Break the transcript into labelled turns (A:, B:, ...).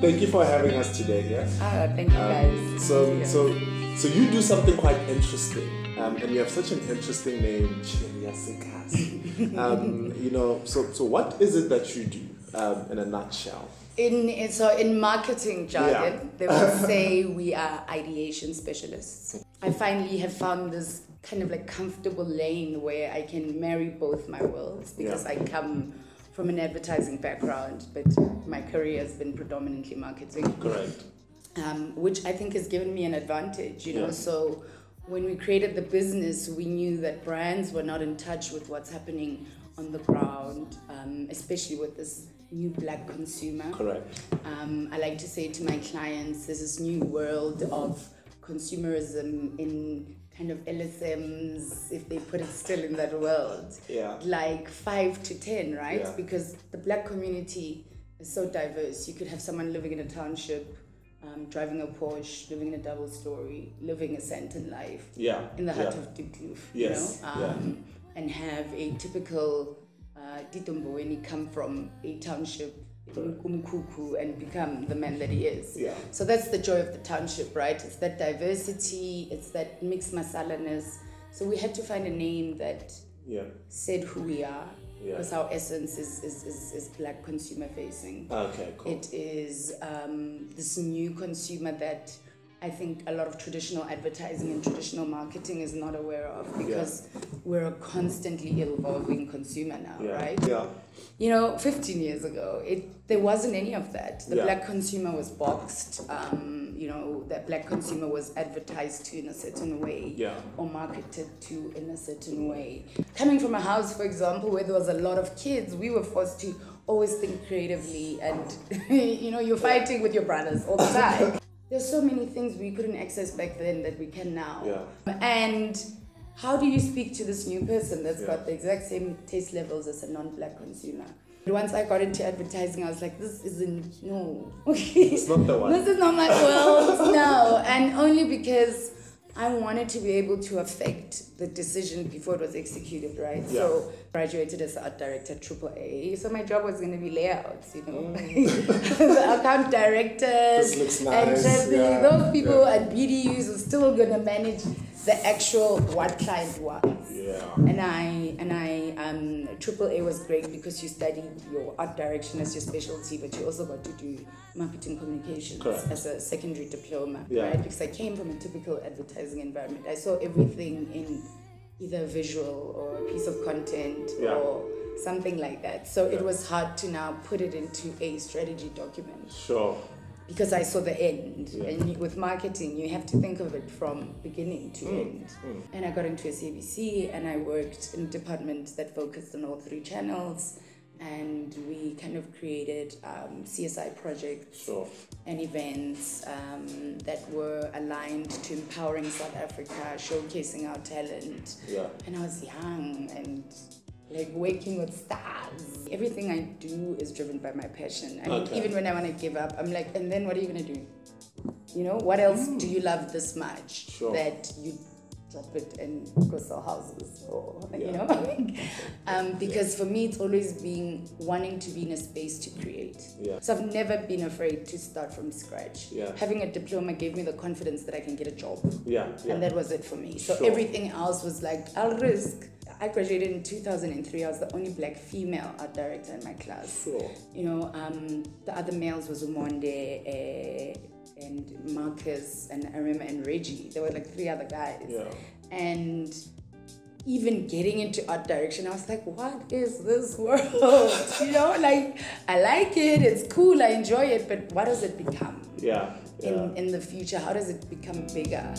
A: Thank you for having us today. Yeah.
B: Thank you guys.
A: So you do something quite interesting, and you have such an interesting name, Cheriyasekasi. So what is it that you do in a nutshell?
B: In marketing jargon, they will say we are ideation specialists. I finally have found this kind of like comfortable lane where I can marry both my worlds, because I come from an advertising background, but my career has been predominantly marketing.
A: Correct.
B: Which I think has given me an advantage, you know. So when we created the business, we knew that brands were not in touch with what's happening on the ground, especially with this new Black consumer.
A: Correct.
B: I like to say to my clients, there's this new world of consumerism in kind of LSMs, if they put it still in that world.
A: Yeah.
B: Like 5 to 10, right?
A: Yeah.
B: Because the Black community is so diverse. You could have someone living in a township, driving a Porsche, living in a double story, living a Santon life in the heart of Deep Kloof, you know, and have a typical Ditomboweni come from a township and become the man that he is.
A: Yeah.
B: So that's the joy of the township, right? It's that diversity, it's that mixed masala-ness. So we had to find a name that said who we are. Because our essence is Black consumer facing.
A: Okay, cool.
B: It is this new consumer that I think a lot of traditional advertising and traditional marketing is not aware of, because we're a constantly evolving consumer now, right?
A: Yeah.
B: You know, 15 years ago, there wasn't any of that. The Black consumer was boxed. You know, that Black consumer was advertised to in a certain way, or marketed to in a certain way. Coming from a house, for example, where there was a lot of kids, we were forced to always think creatively, and you know, you're fighting with your brothers all the time. There's so many things we couldn't access back then that we can now. And how do you speak to this new person that's got the exact same taste levels as a non-Black consumer? Once I got into advertising, I was like, this isn't, no.
A: It's not the one.
B: This is not my world, no. And only because I wanted to be able to affect the decision before it was executed, right? So graduated as an art director, AAA. So my job was going to be layouts, you know, the account directors,
A: this looks nice.
B: and those people at BDUs were still going to manage the actual what client wants. And AAA was great because you studied your art direction as your specialty, but you also got to do marketing communications as a secondary diploma, right? Because I came from a typical advertising environment. I saw everything in either visual or a piece of content or something like that. So it was hard to now put it into a strategy document.
A: Sure.
B: Because I saw the end. And with marketing, you have to think of it from beginning to end. And I got into a CBC, and I worked in a department that focused on all 3 channels. And we kind of created CSI projects and events that were aligned to empowering South Africa, showcasing our talent. And I was young and like working with stars. Everything I do is driven by my passion. I mean, even when I want to give up, I'm like, and then what are you going to do? You know, what else do you love this much that you drop it and go sell houses, or you know? Because for me, it's always been wanting to be in a space to create. So I've never been afraid to start from scratch. Having a diploma gave me the confidence that I can get a job. And that was it for me. So everything else was like, I'll risk. I graduated in 2003. I was the only Black female art director in my class. You know, the other males was Umonde, and Marcus, and Arima and Reggie. There were like 3 other guys. And even getting into art direction, I was like, what is this world? You know, like, I like it, it's cool, I enjoy it, but what does it become in the future? How does it become bigger?